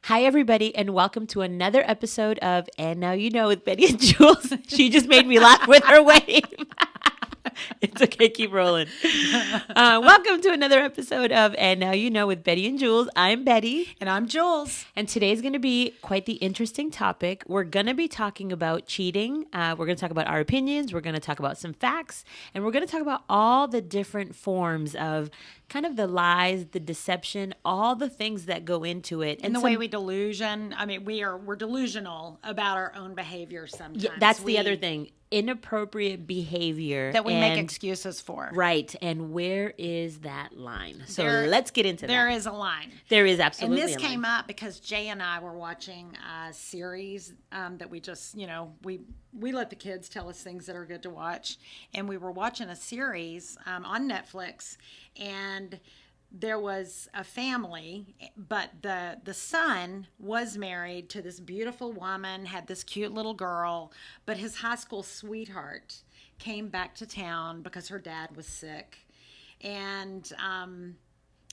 Hi, everybody, and welcome to another episode of And Now You Know with Bette and Julz. She just made me laugh with her wave. It's okay, keep rolling. Welcome to another episode of And Now You Know with Bette and Julz. I'm Bette. And I'm Julz. And today's going to be quite the interesting topic. We're going to be talking about cheating. We're going to talk about our opinions. We're going to talk about some facts. And we're going to talk about all the different forms of kind of the lies, the deception, all the things that go into it. And the way we delusion. I mean, we're delusional about our own behavior sometimes. Yeah, that's the other thing. Inappropriate behavior. That we make excuses for. Right. And where is that line? So let's get into that. There is a line. There is absolutely And this came up because Jay and I were watching a series that we just, we let the kids tell us things that are good to watch. And we were watching a series on Netflix, and there was a family, but the son was married to this beautiful woman, had this cute little girl, but his high school sweetheart came back to town because her dad was sick. And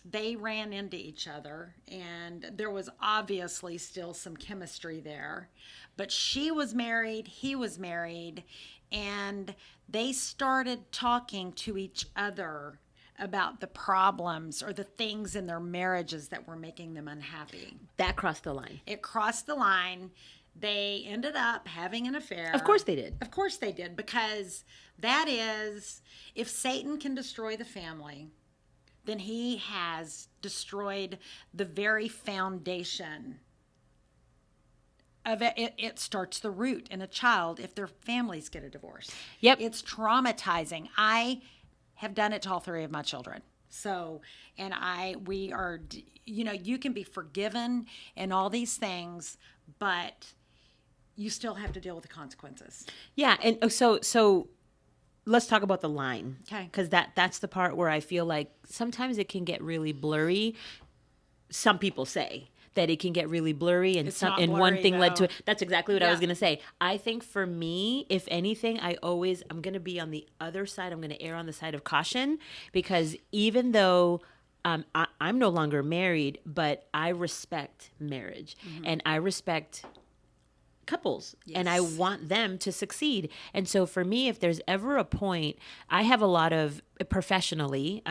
they ran into each other, and there was obviously still some chemistry there. But she was married, he was married, and they started talking to each other about the problems or the things in their marriages that were making them unhappy. That crossed the line. It crossed the line. They ended up having an affair. Of course they did. Of course they did, because that is, if Satan can destroy the family, then he has destroyed the very foundation of it. It starts the root in a child if their families get a divorce. Yep. It's traumatizing. I have done it to all three of my children. So, and we are, you can be forgiven and all these things, but you still have to deal with the consequences. Yeah. And so let's talk about the line. Okay. Because that's the part where I feel like sometimes it can get really blurry. Some people say that it can get really blurry, and one thing led to it. That's exactly what I was going to say. I think for me, if anything, I'm going to be on the other side. I'm going to err on the side of caution, because even though I'm no longer married, but I respect marriage, and I respect couples, and I want them to succeed. And so for me, if there's ever a point, I have a lot of professionally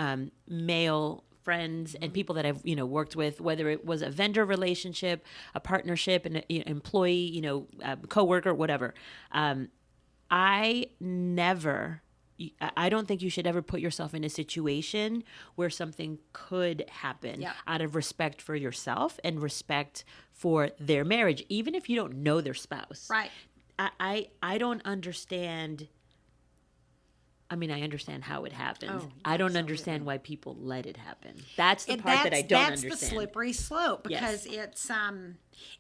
male friends and people that I've worked with, whether it was a vendor relationship, a partnership, an employee, coworker, whatever. I don't think you should ever put yourself in a situation where something could happen out of respect for yourself and respect for their marriage, even if you don't know their spouse. Right. I don't understand. I mean, I understand how it happens. Oh, I don't understand why people let it happen. That's the part that I don't understand. That's the slippery slope, because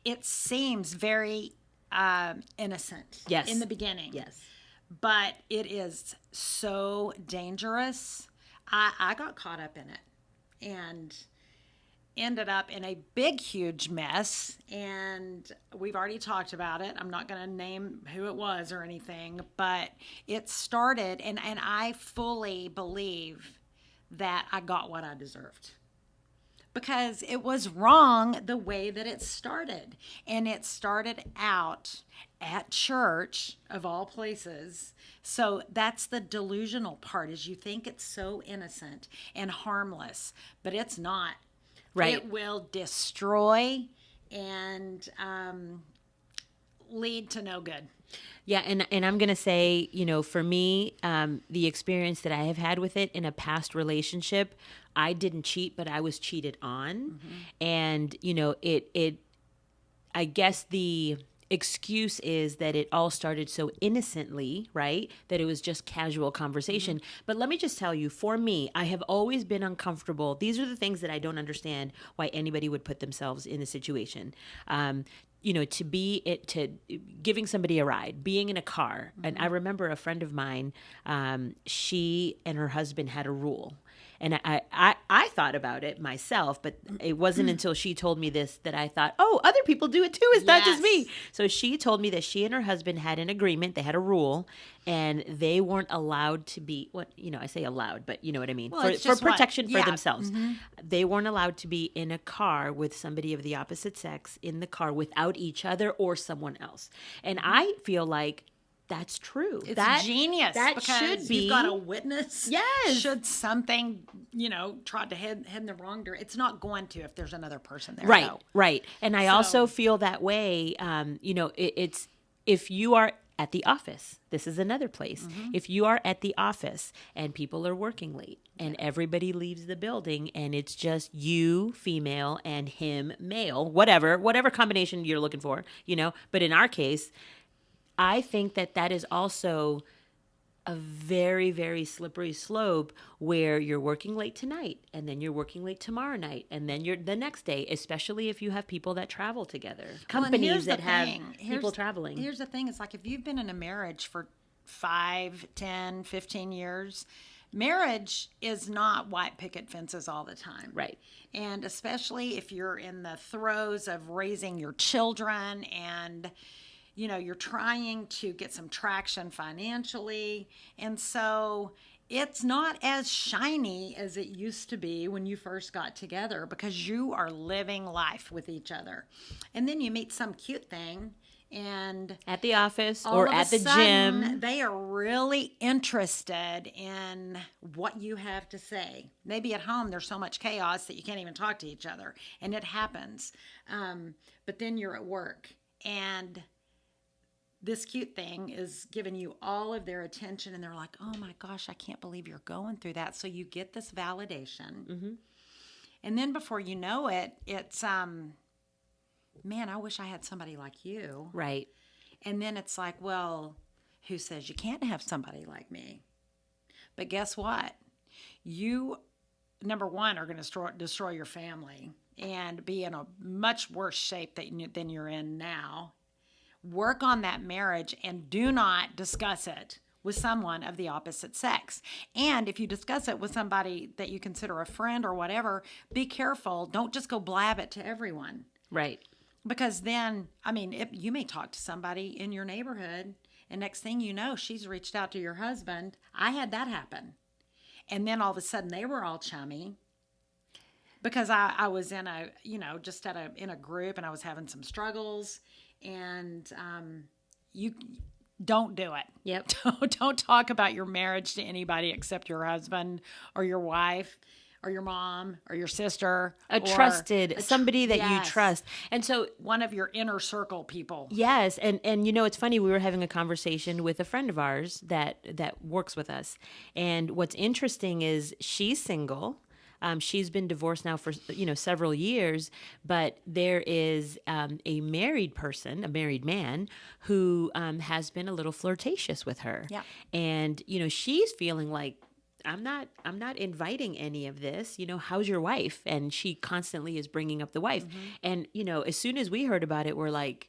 it seems very innocent in the beginning. Yes. But it is so dangerous. I got caught up in it and ended up in a big, huge mess. And we've already talked about it. I'm not going to name who it was or anything, but it started, and I fully believe that I got what I deserved, because it was wrong the way that it started. And it started out at church, of all places. So that's the delusional part, is you think it's so innocent and harmless, but it's not. Right. It will destroy and lead to no good. Yeah, and I'm going to say, for me, the experience that I have had with it in a past relationship, I didn't cheat, but I was cheated on. And, I guess the excuse is that it all started so innocently, right? That it was just casual conversation. But let me just tell you, for me, I have always been uncomfortable. These are the things that I don't understand why anybody would put themselves in a situation. To giving somebody a ride, being in a car. And I remember a friend of mine, she and her husband had a rule. And I thought about it myself, but it wasn't until she told me this that I thought, oh, other people do it too. It's not just me. So she told me that she and her husband had an agreement. They had a rule, and they weren't allowed to be, I say allowed, but you know what I mean? Well, for protection for themselves. They weren't allowed to be in a car with somebody of the opposite sex in the car without each other or someone else. And I feel like that's true. It's genius. That should be. You've got a witness. Yes. Should something, try to head in the wrong direction. It's not going to if there's another person there. Right, though. right. And I also feel that way. It's if you are at the office, this is another place. If you are at the office and people are working late and everybody leaves the building and it's just you, female, and him, male, whatever combination you're looking for, But in our case, I think that is also a very, very slippery slope where you're working late tonight and then you're working late tomorrow night and then you're the next day, especially if you have people that travel together. Companies that have people traveling. Here's the thing. It's like if you've been in a marriage for 5, 10, 15 years, marriage is not white picket fences all the time. Right. And especially if you're in the throes of raising your children and you're trying to get some traction financially. And so it's not as shiny as it used to be when you first got together because you are living life with each other. And then you meet some cute thing and at the office or at the gym, they are really interested in what you have to say. Maybe at home there's so much chaos that you can't even talk to each other, and it happens. But then you're at work and this cute thing is giving you all of their attention and they're like, oh my gosh, I can't believe you're going through that. So you get this validation. And then before you know it, it's, man, I wish I had somebody like you. Right. And then it's like, well, who says you can't have somebody like me? But guess what? You, number one, are going to destroy your family and be in a much worse shape than you're in now. Work on that marriage and do not discuss it with someone of the opposite sex. And if you discuss it with somebody that you consider a friend or whatever, be careful. Don't just go blab it to everyone. Right. Because then, you may talk to somebody in your neighborhood and next thing you know, she's reached out to your husband. I had that happen. And then all of a sudden they were all chummy. Because I was in in a group and I was having some struggles. And you don't do it. Yep. Don't talk about your marriage to anybody except your husband or your wife or your mom or your sister. Somebody that you trust. And so one of your inner circle people. Yes. And it's funny, we were having a conversation with a friend of ours that works with us. And what's interesting is she's single. She's been divorced now for, several years, but there is a married man who has been a little flirtatious with her. Yeah. And, she's feeling like, I'm not inviting any of this. How's your wife? And she constantly is bringing up the wife. And, as soon as we heard about it, we're like,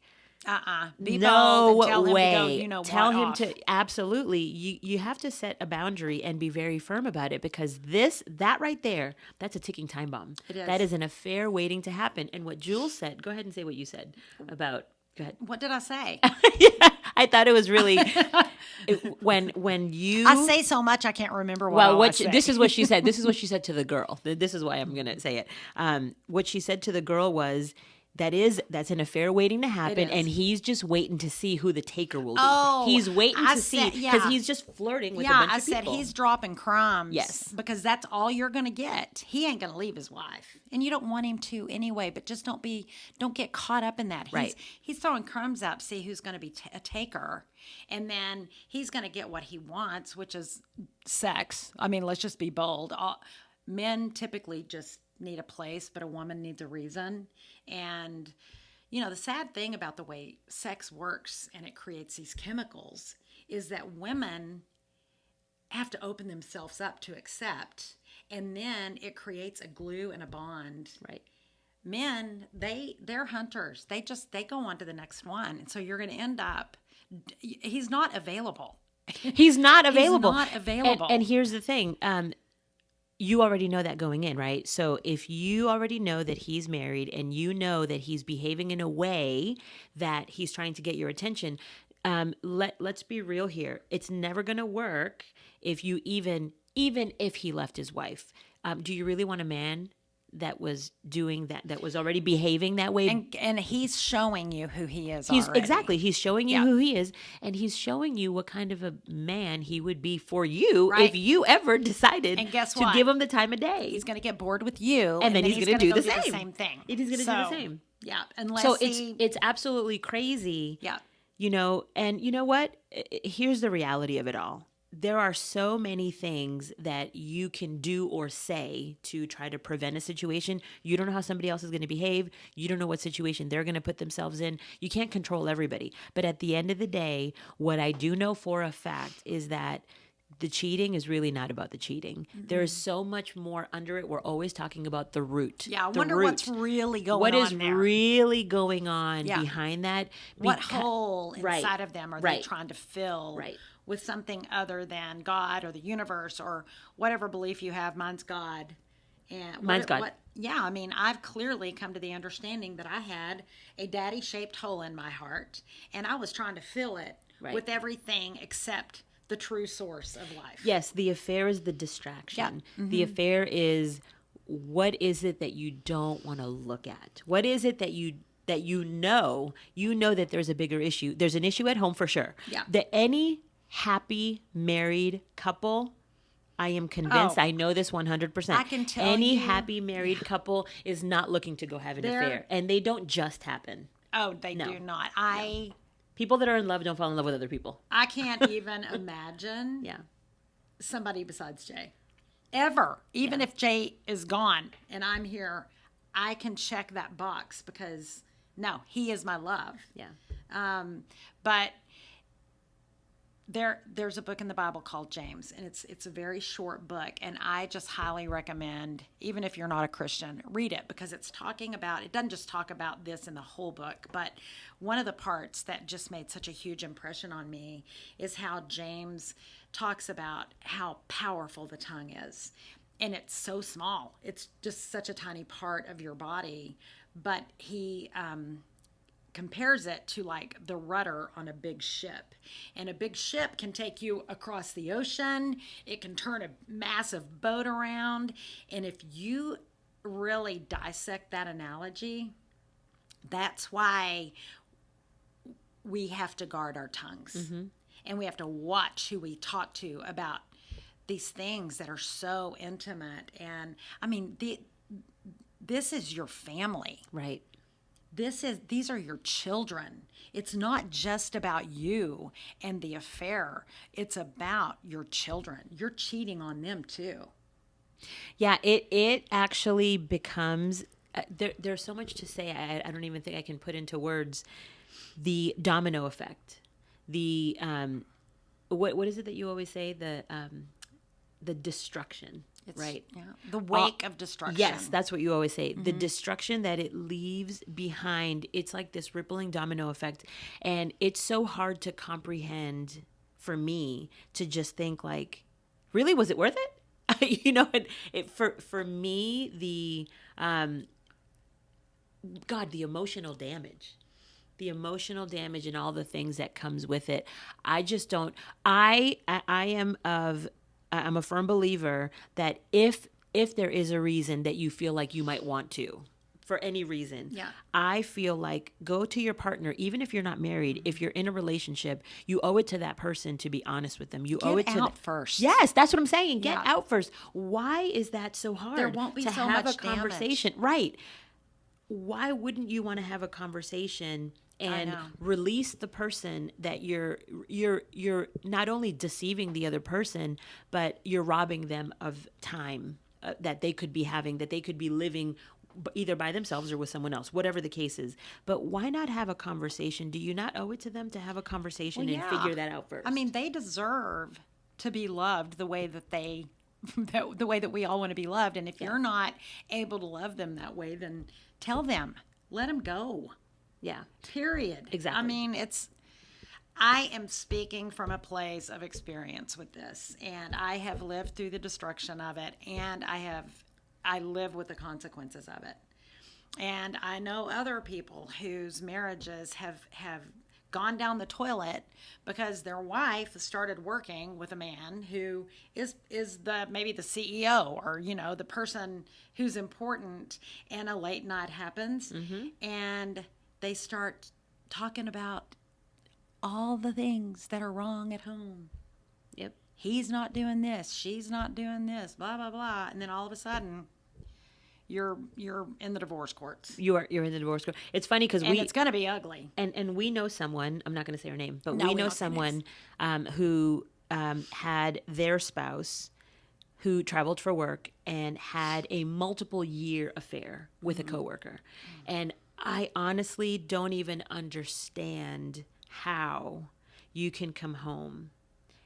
Be no bold and tell way. Him to go, tell him off. to absolutely. You have to set a boundary and be very firm about it because that right there, that's a ticking time bomb. It is. That is an affair waiting to happen. And what Julz said, go ahead and say what you said about. Go ahead. What did I say? Yeah, I thought it was really when you. I say so much I can't remember what. This is what she said. This is what she said to the girl. This is why I'm going to say it. What she said to the girl was. That's an affair waiting to happen, and he's just waiting to see who the taker will be. Oh, he's waiting to see because he's just flirting with a bunch of people. I said he's dropping crumbs. Yes, because that's all you're going to get. He ain't going to leave his wife, and you don't want him to anyway. But just don't get caught up in that. He's throwing crumbs out to see who's going to be a taker, and then he's going to get what he wants, which is sex. Let's just be bold. Men typically just need a place, but a woman needs a reason. And, the sad thing about the way sex works and it creates these chemicals is that women have to open themselves up to accept. And then it creates a glue and a bond. Right. Men, they're hunters. They go on to the next one. And so you're going to end up, he's not available. He's not available. He's not available. And here's the thing. you already know that going in, right? So if you already know that he's married and you know that he's behaving in a way that he's trying to get your attention, let's be real here. It's never going to work if you even if he left his wife. Do you really want a man that was doing that was already behaving that way? And he's showing you who he is Exactly. already. He's showing you who he is, and he's showing you what kind of a man he would be for you if you ever decided to give him the time of day. He's going to get bored with you, and then he's going to do the same thing. He's going to do the same. Yeah. Unless so it's absolutely crazy. Yeah. And you know what? Here's the reality of it all. There are so many things that you can do or say to try to prevent a situation. You don't know how somebody else is going to behave. You don't know what situation they're going to put themselves in. You can't control everybody. But at the end of the day, what I do know for a fact is that the cheating is really not about the cheating. Mm-hmm. There is so much more under it. We're always talking about the root. Yeah, I wonder what's really going on What is there. really going on behind that? What hole inside of them are they trying to fill? Right. With something other than God or the universe or whatever belief you have. Mine's God. And mine's God. I mean, I've clearly come to the understanding that I had a daddy-shaped hole in my heart, and I was trying to fill it with everything except the true source of life. Yes, the affair is the distraction. Yeah. Mm-hmm. The affair is, what is it that you don't want to look at? What is it that you know that there's a bigger issue? There's an issue at home for sure. Yeah. That any happy married couple, I am convinced, I know this 100%. I can tell any happy married couple is not looking to go have an affair. And they don't just happen. Oh, they do not. People that are in love don't fall in love with other people. I can't even imagine somebody besides Jay. Ever. Even if Jay is gone and I'm here, I can check that box because, no, he is my love. Yeah. But there's a book in the Bible called James, and it's a very short book, and I just highly recommend, even if you're not a Christian, read it, because it doesn't just talk about this in the whole book, but one of the parts that just made such a huge impression on me is how James talks about how powerful the tongue is. And it's so small. It's just such a tiny part of your body, but he compares it to like the rudder on a big ship. And a big ship can take you across the ocean. It can turn a massive boat around. And if you really dissect that analogy, that's why we have to guard our tongues. Mm-hmm. And we have to watch who we talk to about these things that are so intimate. And I mean, this is your family. Right. These are your children. It's not just about you and the affair. It's about your children. You're cheating on them too. Yeah, it actually becomes there's so much to say. I don't even think I can put into words the domino effect. The what is it that you always say? The destruction. Right. Yeah. The wake of destruction. Yes, that's what you always say. Mm-hmm. The destruction that it leaves behind, it's like this rippling domino effect. And it's so hard to comprehend for me to just think like, really, was it worth it? For me, the emotional damage. The emotional damage and all the things that comes with it. I just don't. I'm a firm believer that if there is a reason that you feel like you might want to, for any reason, I feel like go to your partner, even if you're not married, if you're in a relationship, you owe it to that person to be honest with them. You owe it to them first. Yes, that's what I'm saying. Get out first. Why is that so hard? There won't be to so have much a conversation, right? Why wouldn't you want to have a conversation and release the person that you're not only deceiving the other person, but you're robbing them of time that they could be having, that they could be living either by themselves or with someone else, whatever the case is. But why not have a conversation? Do you not owe it to them to have a conversation and figure that out first? I mean, they deserve to be loved the way that the way that we all want to be loved. And if you're not able to love them that way, then tell them, let them go. Yeah. Period. Exactly. I mean, I am speaking from a place of experience with this, and I have lived through the destruction of it, and I live with the consequences of it. And I know other people whose marriages have gone down the toilet because their wife started working with a man who is the maybe the CEO, or the person who's important, and a late night happens, and they start talking about all the things that are wrong at home. Yep. He's not doing this, she's not doing this, blah blah blah, and then all of a sudden you're in the divorce courts. You're in the divorce court. It's funny because it's going to be ugly. And we know someone. I'm not going to say her name, but No, we we know don't say someone who had their spouse who traveled for work and had a multiple year affair with a coworker, and I honestly don't even understand how you can come home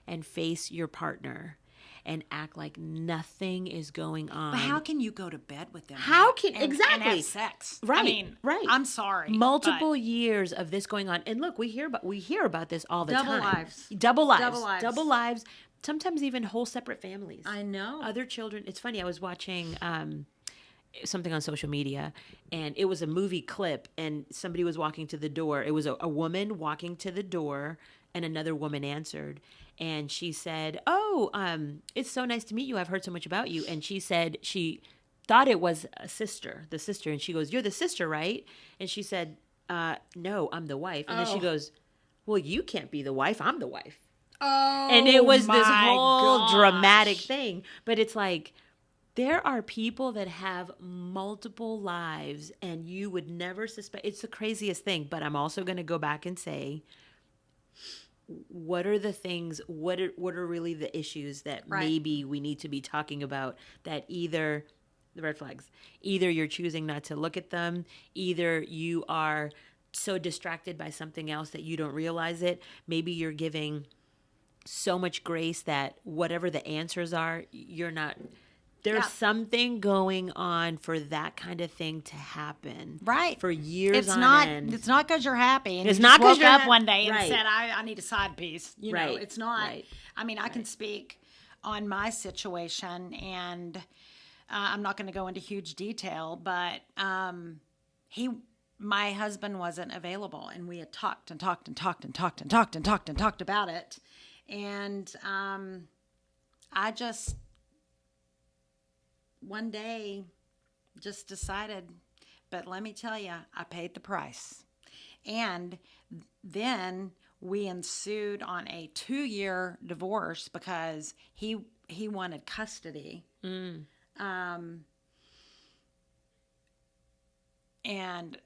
and face your partner and act like nothing is going on. But how can you go to bed with them? Exactly and have sex? Right? I mean, right. I'm sorry. Multiple years of this going on, and look, we hear about this all the Double time. lives. Double lives. Double lives. Double lives. Sometimes even whole separate families. I know. Other children. It's funny. I was watching something on social media, and it was a movie clip, and somebody was walking to the door. It was a woman walking to the door, and another woman answered. And she said, "Oh, it's so nice to meet you. I've heard so much about you." And she said she thought it was the sister. And she goes, "You're the sister, right?" And she said, "No, I'm the wife." And then she goes, "Well, you can't be the wife. I'm the wife." Oh, and it was this my whole gosh. dramatic thing. But it's like, there are people that have multiple lives, and you would never suspect. It's the craziest thing. But I'm also going to go back and say, what are the things, what are really the issues that maybe we need to be talking about, that either the red flags, either you're choosing not to look at them, either you are so distracted by something else that you don't realize it. Maybe you're giving so much grace that whatever the answers are, you're not. There's something going on for that kind of thing to happen. Right. For years it's on not, end. It's not because you're happy. And It's you not just 'cause woke you're up one day and right. said, I need a side piece. You know, Right. it's not. Right. I mean, I can speak on my situation, and I'm not going to go into huge detail, but my husband wasn't available, and we had talked about it. And I just one day just decided, but let me tell you, I paid the price. And then we ensued on a 2-year divorce because he wanted custody. And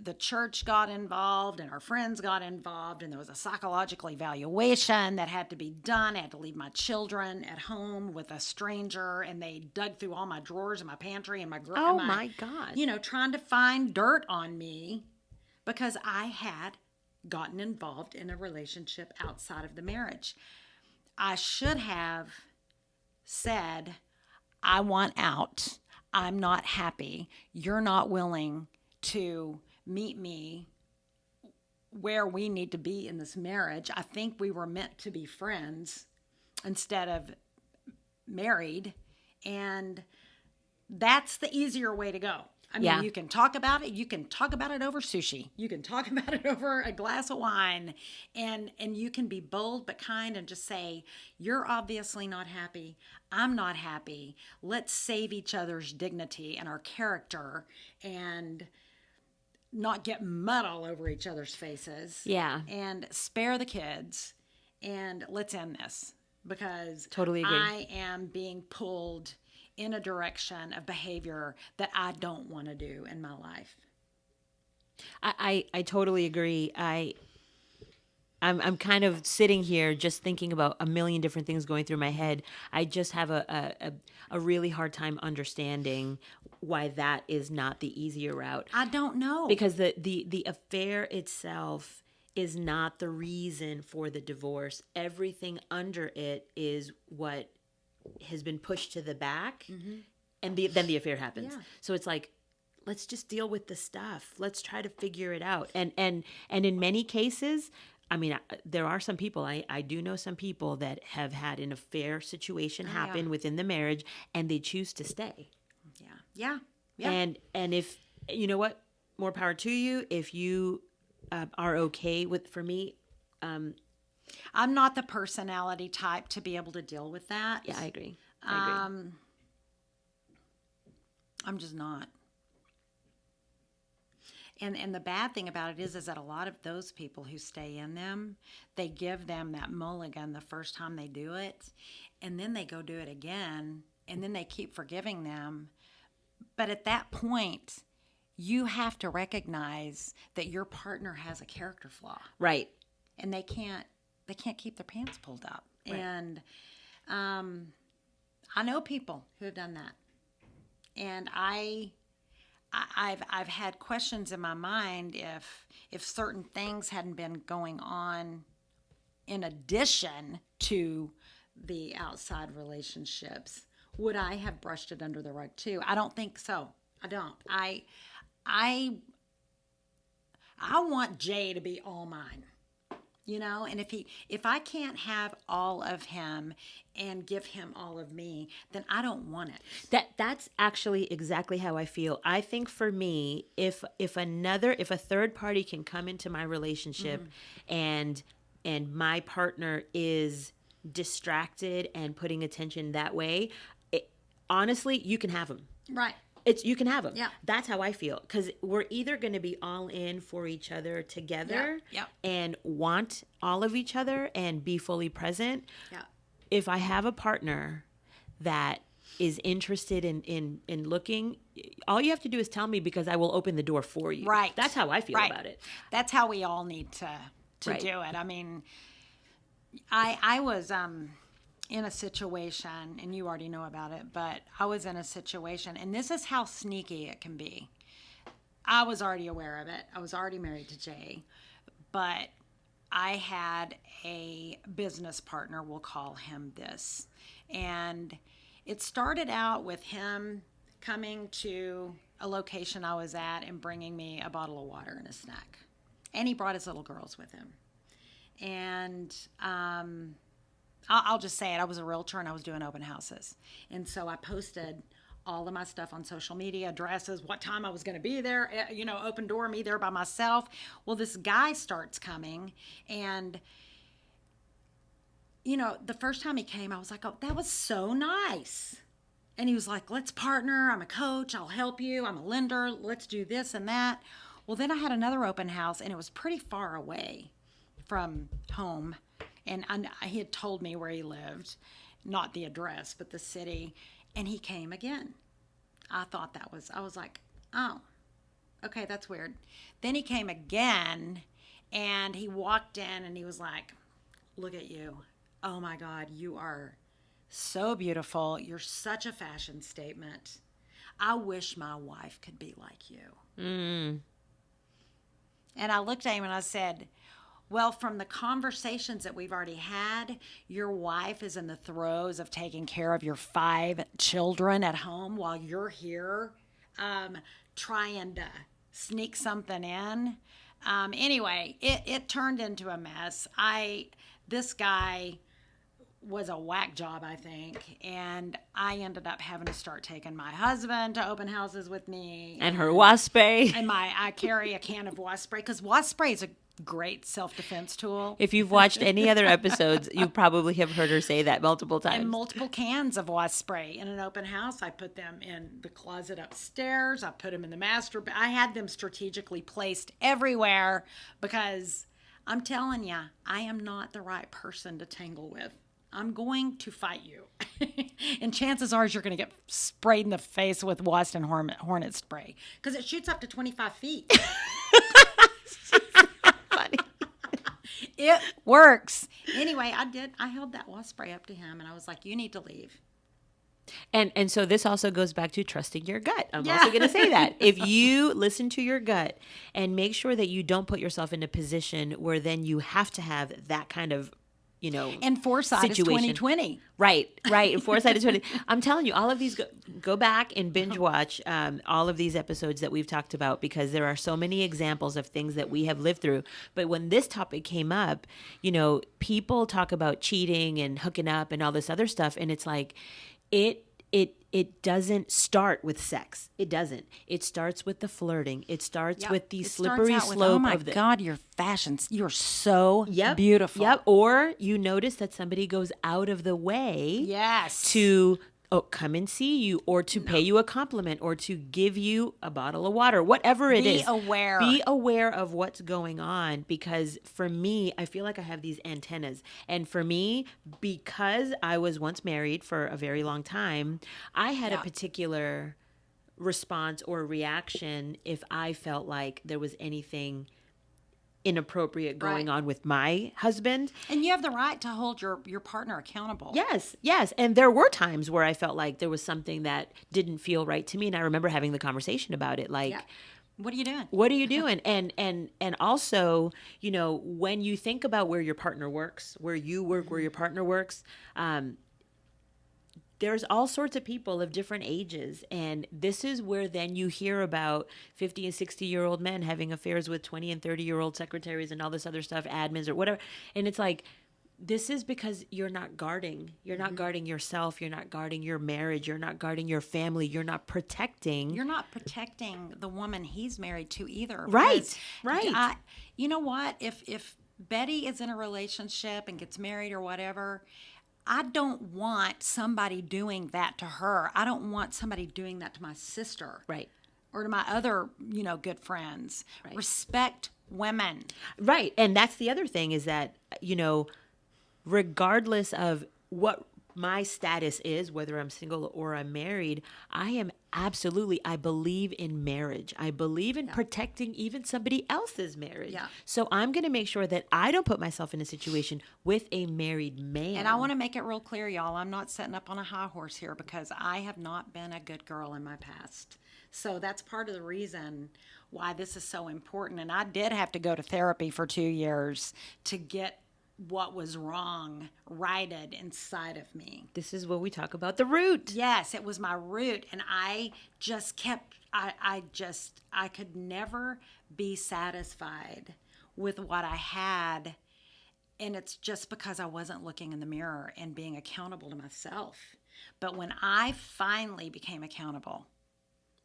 the church got involved, and our friends got involved, and there was a psychological evaluation that had to be done. I had to leave my children at home with a stranger, and they dug through all my drawers in my pantry and my my God. Trying to find dirt on me because I had gotten involved in a relationship outside of the marriage. I should have said, I want out. I'm not happy. You're not willing to meet me where we need to be in this marriage. I think we were meant to be friends instead of married. And that's the easier way to go. I mean, you can talk about it. You can talk about it over sushi. You can talk about it over a glass of wine. And you can be bold but kind and just say, you're obviously not happy. I'm not happy. Let's save each other's dignity and our character and not get mud all over each other's faces. Yeah. And spare the kids. And let's end this, because totally agree. I am being pulled in a direction of behavior that I don't want to do in my life. I totally agree. I'm kind of sitting here just thinking about a million different things going through my head. I just have a really hard time understanding why that is not the easier route. I don't know. Because the affair itself is not the reason for the divorce. Everything under it is what has been pushed to the back, and then the affair happens. Yeah. So it's like, let's just deal with the stuff. Let's try to figure it out. And in many cases, I mean, there are some people, I do know some people that have had an affair situation happen within the marriage, and they choose to stay. Yeah. And if, you know what, more power to you. If you are okay with, for me, I'm not the personality type to be able to deal with that. Yeah, I agree. I'm just not. And the bad thing about it is that a lot of those people who stay in them, they give them that mulligan the first time they do it, and then they go do it again, and then they keep forgiving them. But at that point, you have to recognize that your partner has a character flaw. Right. And they can't keep their pants pulled up. Right. And I know people who have done that. And I've had questions in my mind if certain things hadn't been going on in addition to the outside relationships, would I have brushed it under the rug too? I don't think so. I don't. I want Jay to be all mine. You know, and if I can't have all of him and give him all of me, then I don't want it. That's actually exactly how I feel. I think for me, if a third party can come into my relationship and my partner is distracted and putting attention that way, honestly, you can have him. Right. You can have them. Yeah. That's how I feel. Because we're either going to be all in for each other together and want all of each other and be fully present. Yeah. If I have a partner that is interested in looking, all you have to do is tell me, because I will open the door for you. Right. That's how I feel about it. That's how we all need to do it. I mean, I was in a situation, and you already know about it, but I was in a situation, and this is how sneaky it can be. I was already aware of it. I was already married to Jay, but I had a business partner, we'll call him this, and it started out with him coming to a location I was at and bringing me a bottle of water and a snack, and he brought his little girls with him. And I'll just say it. I was a realtor and I was doing open houses. And so I posted all of my stuff on social media, addresses, what time I was going to be there, open door, me there by myself. Well, this guy starts coming, and, the first time he came, I was like, oh, that was so nice. And he was like, let's partner. I'm a coach. I'll help you. I'm a lender. Let's do this and that. Well, then I had another open house, and it was pretty far away from home. And he had told me where he lived, not the address, but the city. And he came again. I was like, oh, okay, that's weird. Then he came again, and he walked in, and he was like, look at you. Oh, my God, you are so beautiful. You're such a fashion statement. I wish my wife could be like you. Mm. And I looked at him, and I said, well, from the conversations that we've already had, your wife is in the throes of taking care of your 5 children at home while you're here trying to sneak something in. Anyway, it turned into a mess. This guy was a whack job, I think, and I ended up having to start taking my husband to open houses with me. And her wasp spray. And I carry a can of wasp spray, because wasp spray is a great self-defense tool. If you've watched any other episodes, you probably have heard her say that multiple times. And multiple cans of wasp spray. In an open house, I put them in the closet upstairs. I put them in the master. I had them strategically placed everywhere, because I'm telling you, I am not the right person to tangle with. I'm going to fight you. And chances are you're going to get sprayed in the face with wasp and hornet spray, because it shoots up to 25 feet. It works. Anyway, I held that wasp spray up to him, and I was like, you need to leave. And so this also goes back to trusting your gut. I'm also going to say that. If you listen to your gut and make sure that you don't put yourself in a position where then you have to have that kind of And foresight is situation. 2020. Right. And foresight is 20. I'm telling you, all of these, go back and binge watch all of these episodes that we've talked about, because there are so many examples of things that we have lived through. But when this topic came up, people talk about cheating and hooking up and all this other stuff. And it's like, it doesn't start with sex. It doesn't. It starts with the flirting. It starts with the slippery slope oh my of the. God, your fashions. You're so beautiful. Yep. Or you notice that somebody goes out of the way. Yes. To come and see you, or to pay you a compliment, or to give you a bottle of water, whatever it is. Be aware. Be aware of what's going on, because for me, I feel like I have these antennas. And for me, because I was once married for a very long time, I had a particular response or reaction if I felt like there was anything inappropriate going on with my husband. And you have the right to hold your partner accountable. Yes. And there were times where I felt like there was something that didn't feel right to me. And I remember having the conversation about it. Like, what are you doing? What are you doing? And also, when you think about where your partner works, where you work, where your partner works, there's all sorts of people of different ages. And this is where then you hear about 50 and 60-year-old men having affairs with 20 and 30-year-old secretaries and all this other stuff, admins or whatever. And it's like, this is because you're not guarding. You're not guarding yourself. You're not guarding your marriage. You're not guarding your family. You're not protecting. You're not protecting the woman he's married to either. Right. You know what? If Betty is in a relationship and gets married or whatever, I don't want somebody doing that to her. I don't want somebody doing that to my sister. Right. Or to my other, good friends. Right. Respect women. Right. And that's the other thing is that, regardless of what my status is, whether I'm single or I'm married, I believe in marriage. I believe in protecting even somebody else's marriage. Yeah. So I'm going to make sure that I don't put myself in a situation with a married man. And I want to make it real clear, y'all. I'm not setting up on a high horse here, because I have not been a good girl in my past. So that's part of the reason why this is so important. And I did have to go to therapy for 2 years to get what was wrong righted inside of me. This is what we talk about, the root. Yes, it was my root. And I just kept, I could never be satisfied with what I had. And it's just because I wasn't looking in the mirror and being accountable to myself. But when I finally became accountable,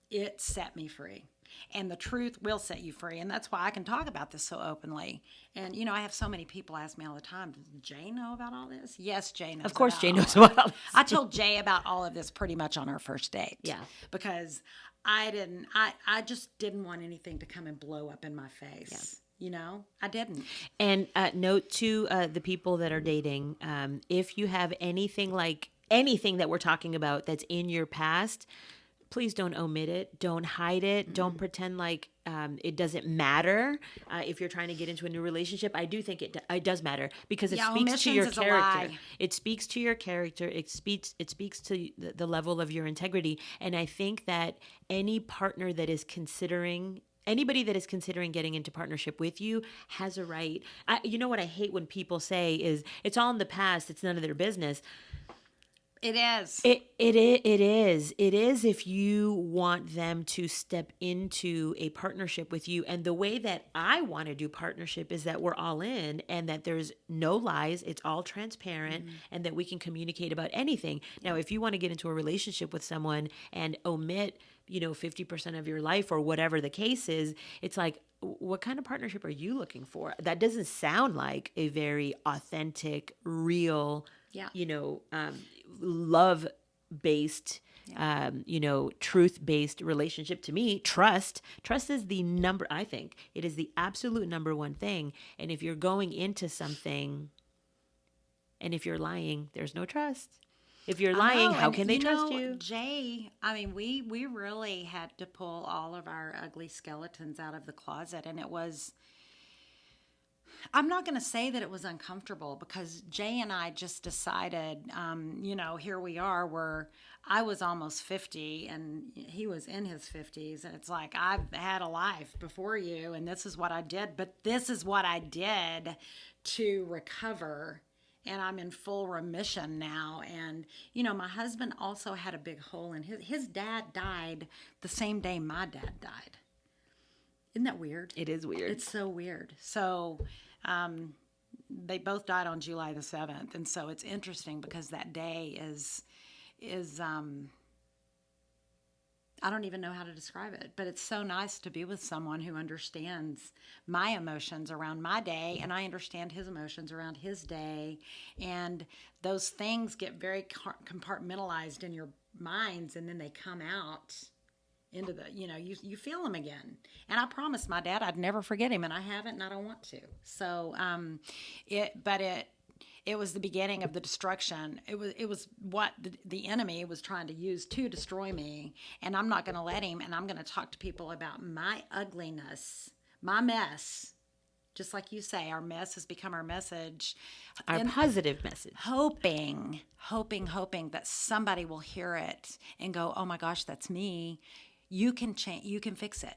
it set me free. And the truth will set you free. And that's why I can talk about this so openly. And, I have so many people ask me all the time, does Jay know about all this? Yes, Jay knows. Of course, Jay knows about all this. I told Jay about all of this pretty much on our first date. Yeah. Because I just didn't want anything to come and blow up in my face. Yeah. I didn't. And note to the people that are dating, if you have anything that we're talking about that's in your past, please don't omit it. Don't hide it. Don't pretend like it doesn't matter if you're trying to get into a new relationship. I do think it does matter, because it speaks to your character. It speaks to your character. It speaks to the level of your integrity. And I think that anybody that is considering getting into partnership with you has a right. You know what I hate when people say is, it's all in the past, it's none of their business. It is. It is. It is if you want them to step into a partnership with you. And the way that I want to do partnership is that we're all in, and that there's no lies. It's all transparent, and that we can communicate about anything. Now, if you want to get into a relationship with someone and omit, 50% of your life or whatever the case is, it's like, what kind of partnership are you looking for? That doesn't sound like a very authentic, real, love-based, truth-based relationship to me. Trust is I think it is the absolute number one thing. And if you're going into something and if you're lying, there's no trust. If you're lying, how can they trust you? Jay, we really had to pull all of our ugly skeletons out of the closet. And it was, I'm not going to say that it was uncomfortable, because Jay and I just decided, here we are, where I was almost 50 and he was in his 50s. And it's like, I've had a life before you, and this is what I did. But this is what I did to recover and I'm in full remission now. And, my husband also had a big hole in his dad died the same day my dad died. Isn't that weird? It is weird. It's so weird. So, they both died on July the 7th. And so it's interesting because that day is I don't even know how to describe it, but it's so nice to be with someone who understands my emotions around my day, and I understand his emotions around his day. And those things get very compartmentalized in your minds, and then they come out into the, you feel them again. And I promised my dad I'd never forget him, and I haven't, and I don't want to. So, it was the beginning of the destruction. It was what the enemy was trying to use to destroy me, and I'm not going to let him. And I'm going to talk to people about my ugliness, my mess. Just like you say, our mess has become our message, our positive message. Hoping that somebody will hear it and go, "Oh my gosh, that's me." You can change. You can fix it.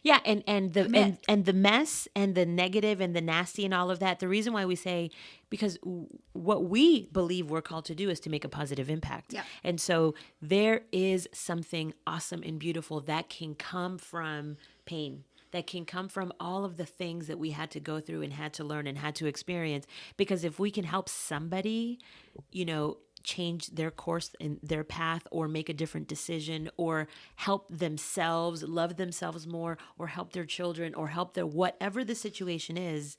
Yeah, and the mess and the negative and the nasty and all of that. The reason why we say, because what we believe we're called to do is to make a positive impact. Yeah. And so there is something awesome and beautiful that can come from pain, that can come from all of the things that we had to go through and had to learn and had to experience. Because if we can help somebody, change their course and their path, or make a different decision, or help themselves, love themselves more, or help their children, or help their whatever the situation is,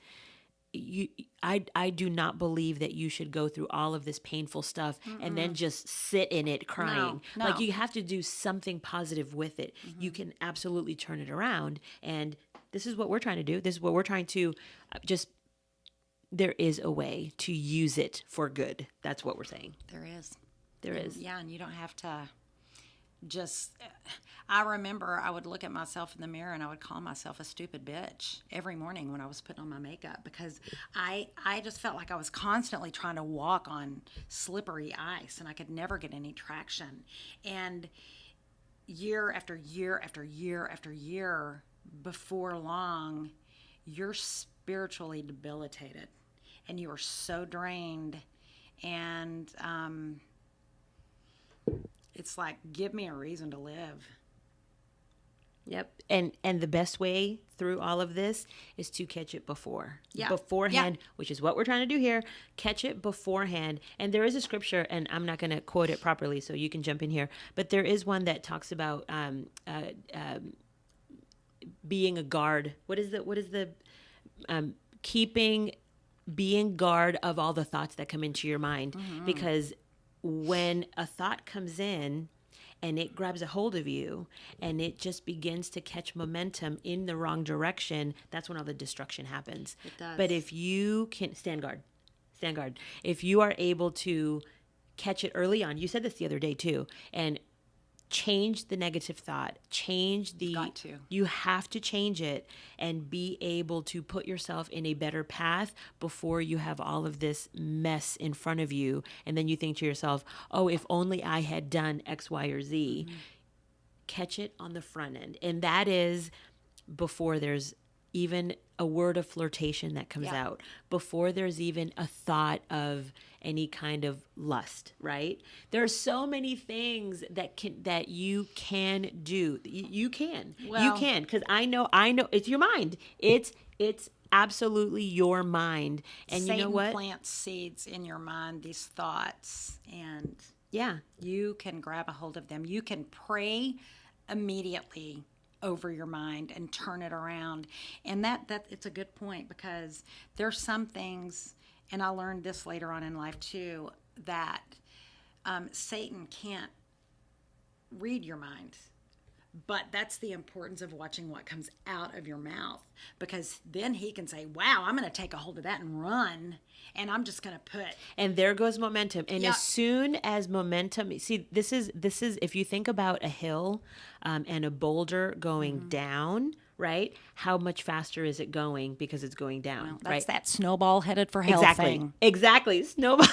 I do not believe that you should go through all of this painful stuff and then just sit in it crying. No. Like, you have to do something positive with it. You can absolutely turn it around. And this is what we're trying to do. This is what we're trying to there is a way to use it for good. That's what we're saying. There is. There is. Yeah, and you don't have to just... I remember I would look at myself in the mirror and I would call myself a stupid bitch every morning when I was putting on my makeup, because I just felt like I was constantly trying to walk on slippery ice and I could never get any traction. And year after year after year after year, before long, you're spiritually debilitated and you are so drained, and it's like, give me a reason to live. Yep. And the best way through all of this is to catch it beforehand, which is what we're trying to do here. Catch it beforehand. And there is a scripture, and I'm not going to quote it properly, so you can jump in here, but there is one that talks about being a guard. What is the being guard of all the thoughts that come into your mind? Because when a thought comes in and it grabs a hold of you and it just begins to catch momentum in the wrong direction, that's when all the destruction happens. It does. But if you can stand guard. If you are able to catch it early on, you said this the other day too, and change the negative thought, you have to change it and be able to put yourself in a better path before you have all of this mess in front of you. And then you think to yourself, oh, if only I had done X, Y, or Z. Catch it on the front end. And that is before there's even a word of flirtation that comes out, before there's even a thought of any kind of lust, right? There are so many things that you can do. You can, because I know it's your mind. It's absolutely your mind. And Satan, you know what? Plants seeds in your mind, these thoughts, and you can grab a hold of them. You can pray immediately over your mind and turn it around. And that it's a good point, because there's some things, and I learned this later on in life too, that Satan can't read your mind. But that's the importance of watching what comes out of your mouth, because then he can say, wow, I'm going to take a hold of that and run, and I'm just going to put. And there goes momentum. And as soon as momentum, see, this is if you think about a hill and a boulder going down, right? How much faster is it going because it's going down, well, that's right? That snowball headed for hell thing. Exactly. Snowball.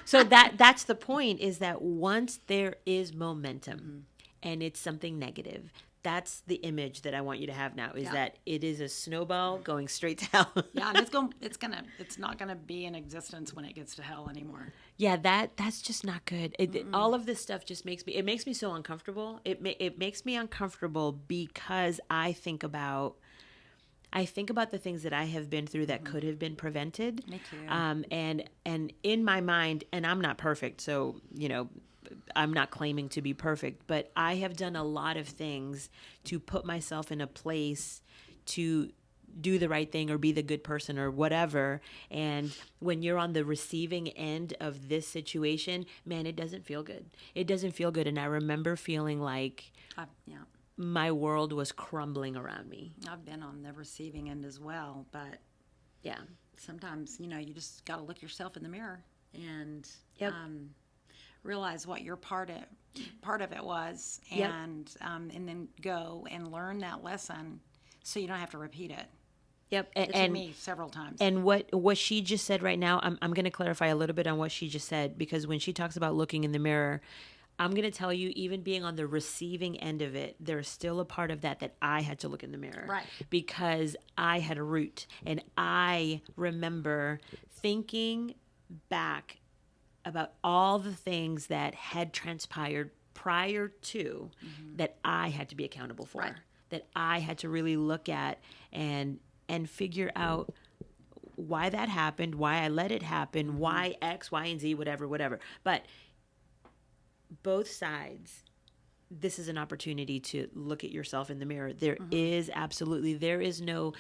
So that's the point, is that once there is momentum, and it's something negative, that's the image that I want you to have now, is that it is a snowball going straight to hell. Yeah, and it's not gonna be in existence when it gets to hell anymore. Yeah, that's just not good. All of this stuff just makes me so uncomfortable. It makes me uncomfortable because I think about the things that I have been through that could have been prevented. Me too. And in my mind, and I'm not perfect, so I'm not claiming to be perfect, but I have done a lot of things to put myself in a place to do the right thing or be the good person or whatever. And when you're on the receiving end of this situation, man, it doesn't feel good. It doesn't feel good. And I remember feeling like my world was crumbling around me. I've been on the receiving end as well, but yeah, sometimes, you just got to look yourself in the mirror and realize what your part of it was, and then go and learn that lesson so you don't have to repeat it. Yep. It took me several times. And what she just said right now, I'm going to clarify a little bit on what she just said, because when she talks about looking in the mirror, I'm going to tell you, even being on the receiving end of it, there's still a part of that I had to look in the mirror. Right. Because I had a root. And I remember thinking back about all the things that had transpired prior to that I had to be accountable for, that I had to really look at and figure out why that happened, why I let it happen, why X, Y, and Z, whatever. But both sides, this is an opportunity to look at yourself in the mirror. There is no,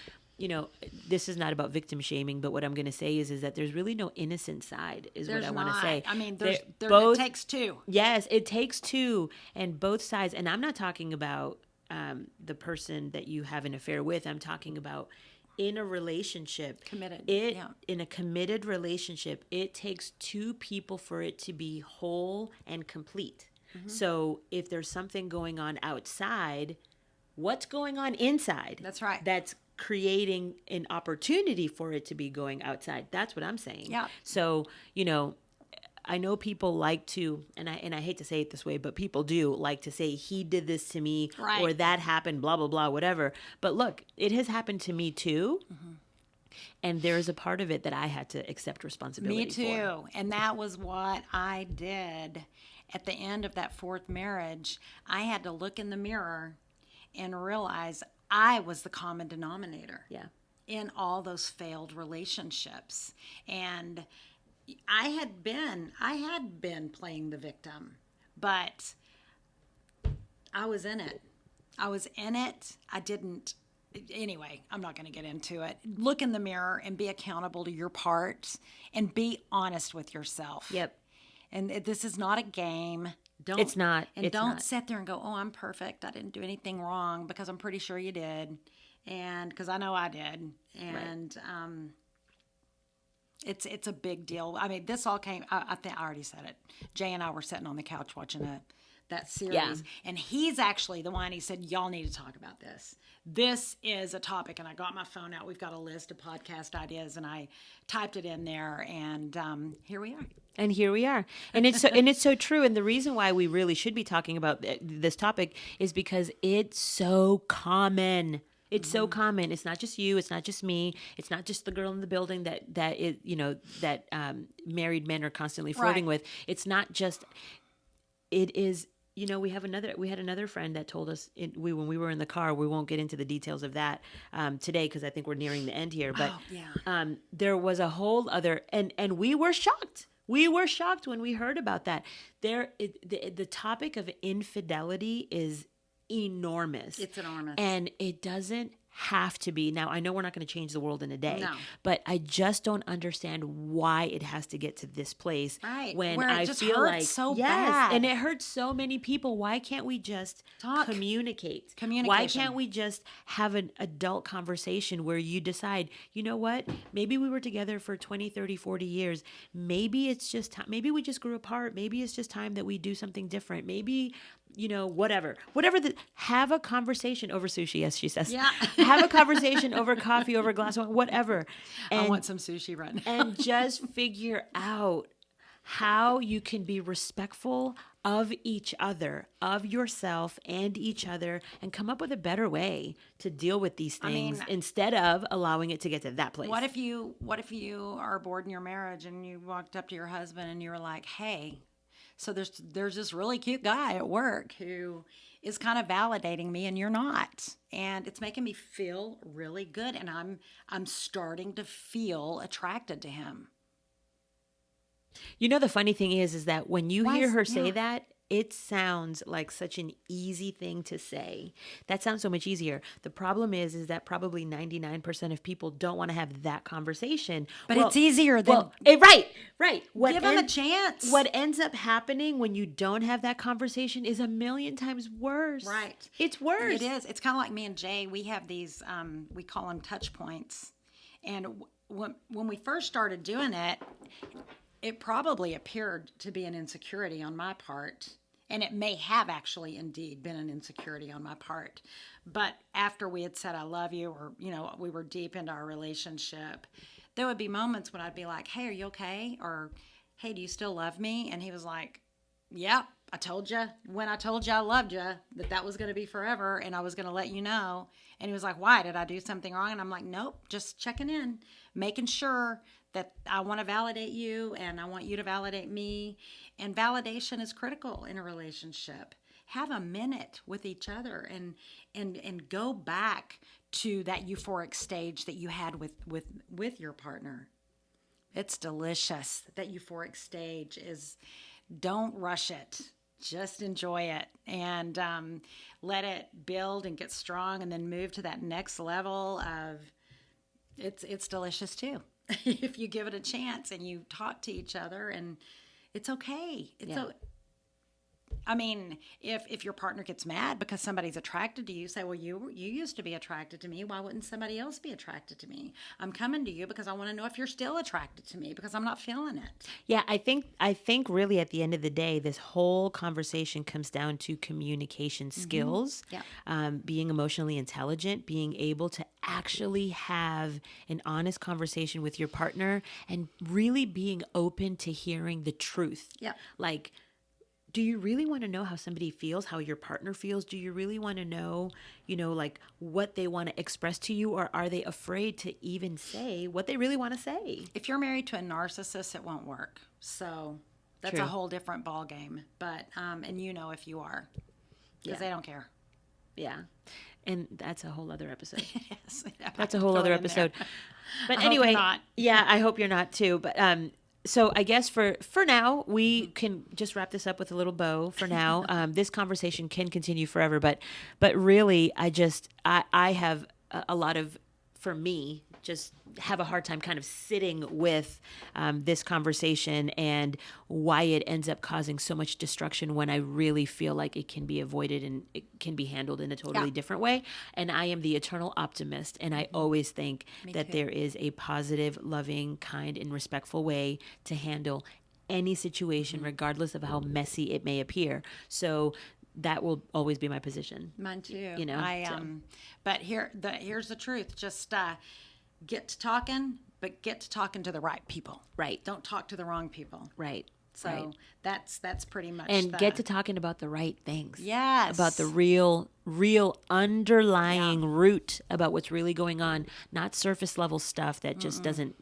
this is not about victim shaming, but what I'm going to say is that there's really no innocent side, is what I want to say. I mean, it takes two. Yes, it takes two, and both sides. And I'm not talking about the person that you have an affair with. I'm talking about in a relationship. In a committed relationship, it takes two people for it to be whole and complete. So if there's something going on outside, what's going on inside? That's right. That's creating an opportunity for it to be going outside. That's what I'm saying. Yeah. So, I know people like to, and I hate to say it this way, but people do like to say, he did this to me, or that happened, blah, blah, blah, whatever. But look, it has happened to me too. And there is a part of it that I had to accept responsibility for. Me too. And that was what I did at the end of that fourth marriage. I had to look in the mirror and realize I was the common denominator in all those failed relationships. And I had been playing the victim, but I was in it. I didn't. Anyway, I'm not going to get into it. Look in the mirror and be accountable to your part and be honest with yourself. Yep. And this is not a game. It's not. And don't sit there and go, oh, I'm perfect. I didn't do anything wrong, because I'm pretty sure you did. And because I know I did. And it's a big deal. I mean, this all came, I think I already said it. Jay and I were sitting on the couch watching that series. And he's actually the one, he said, y'all need to talk about this. This is a topic. And I got my phone out. We've got a list of podcast ideas, and I typed it in there, and here we are. And here we are. And it's so true. And the reason why we really should be talking about this topic is because it's so common. It's so common. It's not just you. It's not just me. It's not just the girl in the building that married men are constantly flirting with. It's not just. It is. We had another friend that told us when we were in the car. We won't get into the details of that today, because I think we're nearing the end here. But there was a whole other, and we were shocked. We were shocked when we heard about that. The topic of infidelity is enormous. It's enormous. And it doesn't have to be. Now, I know we're not going to change the world in a day. No. But I just don't understand why it has to get to this place. Right. When Where it I just feel hurts like so bad. And it hurts so many people. Why can't we just communicate? Why can't we just have an adult conversation where you decide, you know what? Maybe we were together for 20, 30, 40 years. Maybe it's just time. Maybe we just grew apart. Maybe it's just time that we do something different. Maybe, whatever. Have a conversation over sushi, as she says. Yeah. Have a conversation over coffee, over a glass of wine, whatever. And, I want some sushi right now. And just figure out how you can be respectful, of each other, of yourself and each other, and come up with a better way to deal with these things instead of allowing it to get to that place. What if you are bored in your marriage and you walked up to your husband and you were like, "Hey, so there's this really cute guy at work who is kind of validating me and you're not. And it's making me feel really good and I'm starting to feel attracted to him." You know, the funny thing is that when you hear her say that, it sounds like such an easy thing to say. That sounds so much easier. The problem is that probably 99% of people don't want to have that conversation. But it's easier than... right. Give them a chance. What ends up happening when you don't have that conversation is a million times worse. Right. It's worse. It is. It's kind of like me and Jay. We have these, we call them touch points. And when we first started doing it, it probably appeared to be an insecurity on my part. And it may have actually indeed been an insecurity on my part. But after we had said, "I love you," or, we were deep into our relationship, there would be moments when I'd be like, "Hey, are you okay?" Or, "Hey, do you still love me?" And he was like, "Yep, I told you when I told you I loved you that was going to be forever and I was going to let you know." And he was like, "Why? Did I do something wrong?" And I'm like, "Nope, just checking in, making sure that I want to validate you and I want you to validate me." And validation is critical in a relationship. Have a minute with each other and go back to that euphoric stage that you had with your partner. It's delicious. That euphoric stage is, don't rush it. Just enjoy it and let it build and get strong and then move to that next level of, it's delicious too. If you give it a chance and you talk to each other, and it's okay. I mean, if your partner gets mad because somebody's attracted to you, say, "Well, you used to be attracted to me. Why wouldn't somebody else be attracted to me? I'm coming to you because I want to know if you're still attracted to me because I'm not feeling it." Yeah, I think really at the end of the day, this whole conversation comes down to communication skills, being emotionally intelligent, being able to actually have an honest conversation with your partner, and really being open to hearing the truth. Yeah, like, do you really want to know how somebody feels, how your partner feels? Do you really want to know, like what they want to express to you, or are they afraid to even say what they really want to say? If you're married to a narcissist, it won't work. So that's a whole different ball game. But and if you are, because they don't care. Yeah. And that's a whole other episode. Yes, that's a whole other episode. But anyway, yeah, I hope you're not too. But so I guess for now, we can just wrap this up with a little bow for now. This conversation can continue forever, but really, I have a lot of, for me, just have a hard time kind of sitting with this conversation and why it ends up causing so much destruction when I really feel like it can be avoided and it can be handled in a totally different way. And I am the eternal optimist, and I always think that there is a positive, loving, kind, and respectful way to handle any situation, regardless of how messy it may appear. So that will always be my position. Mine too. But here's the truth. Just get to talking, but get to talking to the right people. Right. Don't talk to the wrong people. Right. So that's pretty much. And get to talking about the right things. Yes. About the real underlying root about what's really going on, not surface level stuff that just doesn't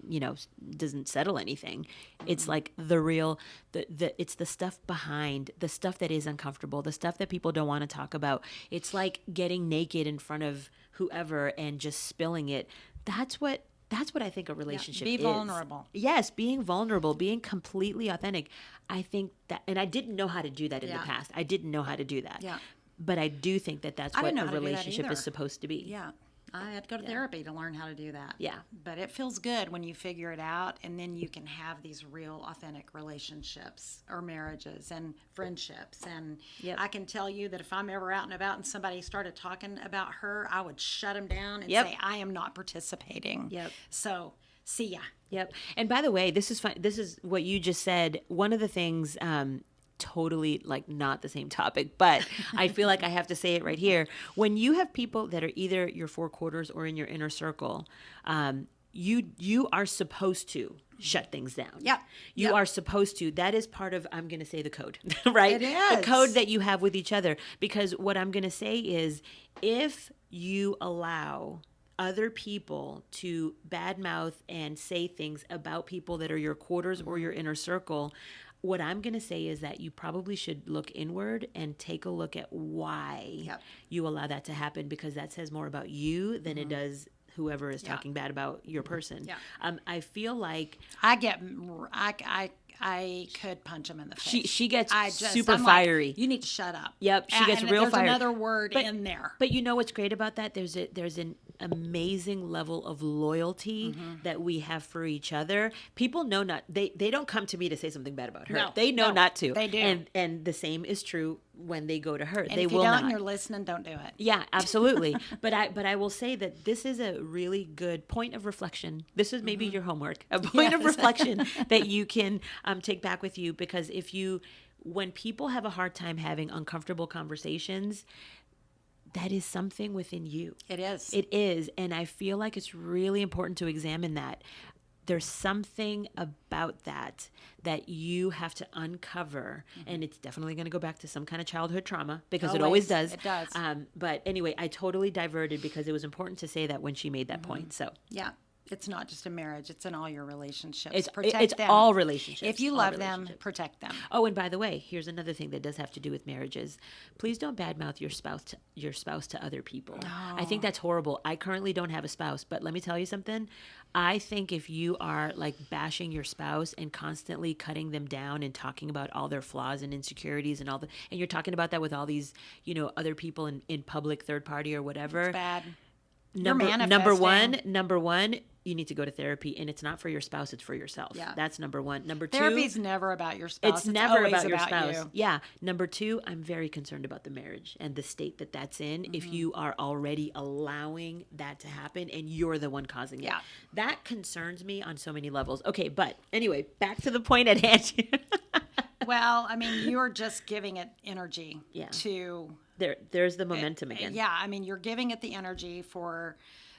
settle anything. It's like the real, it's the stuff behind, the stuff that is uncomfortable, the stuff that people don't want to talk about. It's like getting naked in front of whoever and just spilling it. That's what I think a relationship is. Be vulnerable. Yes, being vulnerable, being completely authentic. I think that, and I didn't know how to do that in the past. I didn't know how to do that. Yeah. But I do think that that's what a relationship is supposed to be. Yeah. I had to go to therapy to learn how to do that. Yeah. But it feels good when you figure it out, and then you can have these real authentic relationships or marriages and friendships. And I can tell you that if I'm ever out and about and somebody started talking about her, I would shut them down and say, "I am not participating." Yep. So, see ya. Yep. And by the way, this is fun. This is what you just said. One of the things, totally like not the same topic, but I feel like I have to say it right here. When you have people that are either your four quarters or in your inner circle, you are supposed to shut things down. Yeah. You are supposed to. That is part of, I'm going to say, the code, right? It is. The code that you have with each other. Because what I'm going to say is, if you allow other people to badmouth and say things about people that are your quarters or your inner circle, what I'm going to say is that you probably should look inward and take a look at why you allow that to happen, because that says more about you than it does whoever is talking bad about your person. Yeah. I feel like I could punch him in the face. She gets super fiery. Like, you need to shut up. Yep, she gets real fiery. There's another word in there. But you know what's great about that? There's an amazing level of loyalty that we have for each other. People know they don't come to me to say something bad about her. No, they know not to. They do. And the same is true when they go to her. And they if will you don't, not. and you're listening, don't do it. Yeah, absolutely. But I will say that this is a really good point of reflection. This is maybe your homework, a point of reflection that you can take back with you, because when people have a hard time having uncomfortable conversations, that is something within you. It is. It is. And I feel like it's really important to examine that. There's something about that you have to uncover. And it's definitely going to go back to some kind of childhood trauma, because it always does. It does. But anyway, I totally diverted because it was important to say that when she made that point. So yeah. It's not just a marriage. It's in all your relationships. It's Protect them. all relationships. If you love them, protect them. Oh, and by the way, here's another thing that does have to do with marriages. Please don't badmouth your spouse to other people. No. I think that's horrible. I currently don't have a spouse, but let me tell you something. I think if you are like bashing your spouse and constantly cutting them down and talking about all their flaws and insecurities and and you're talking about that with all these, other people in public, third party or whatever. It's bad. Number one, you need to go to therapy, and it's not for your spouse, it's for yourself. Yeah. That's number one. Number two, therapy's never about your spouse. It's never about your about spouse. you. Yeah. Number two, I'm very concerned about the marriage and the state that's in. If you are already allowing that to happen and you're the one causing it. Yeah. That concerns me on so many levels. Okay, but anyway, back to the point at hand. Well, I mean, you're just giving it energy to... There's the momentum again. Yeah, I mean, you're giving it the energy for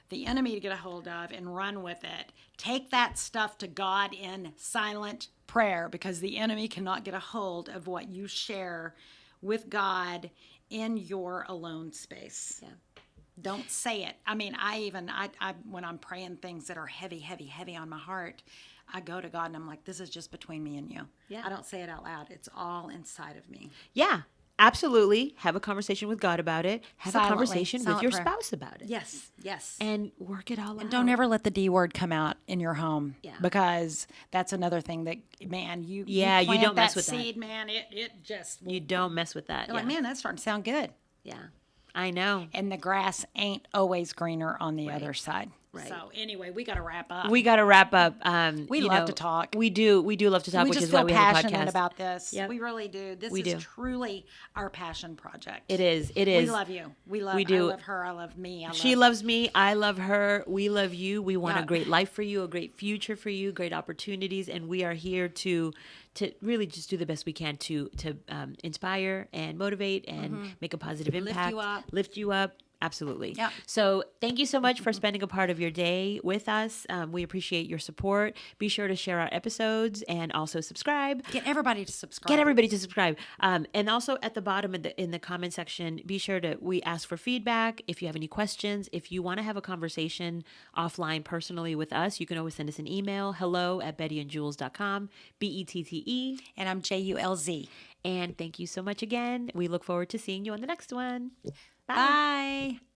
the enemy to get a hold of and run with it. Take that stuff to God in silent prayer, because the enemy cannot get a hold of what you share with God in your alone space. Yeah. Don't say it. I mean, I when I'm praying things that are heavy, heavy, heavy on my heart, I go to God and I'm like, this is just between me and you. Yeah. I don't say it out loud. It's all inside of me. Yeah. Absolutely. Have a conversation with God about it. Have Silently. a conversation with your prayer. Spouse about it. Yes, yes. And work it all out. And don't ever let the D word come out in your home. Yeah. Because that's another thing that, man, you you plant don't mess that with seed, that. man, it just... You don't mess with that. You're like, man, that's starting to sound good. Yeah. I know. And the grass ain't always greener on the other side. Right. So anyway, we got to wrap up. We got to wrap up. We love to talk. We do love to talk, which is why we have a podcast. We just feel passionate about this. Yep. We really do. This is truly our passion project. It is. It is. We love you. We do. I love her. I love me. She loves me. I love her. We love you. We want a great life for you, a great future for you, great opportunities, and we are here to really just do the best we can to inspire and motivate and make a positive impact. Lift you up. Absolutely. Yeah. So thank you so much for spending a part of your day with us. We appreciate your support. Be sure to share our episodes and also subscribe. Get everybody to subscribe. And also at the bottom in the comment section, be sure we ask for feedback. If you have any questions, if you want to have a conversation offline personally with us, you can always send us an email, hello@bettyandjulz.com, BETTE. And I'm JULZ. And thank you so much again. We look forward to seeing you on the next one. Bye.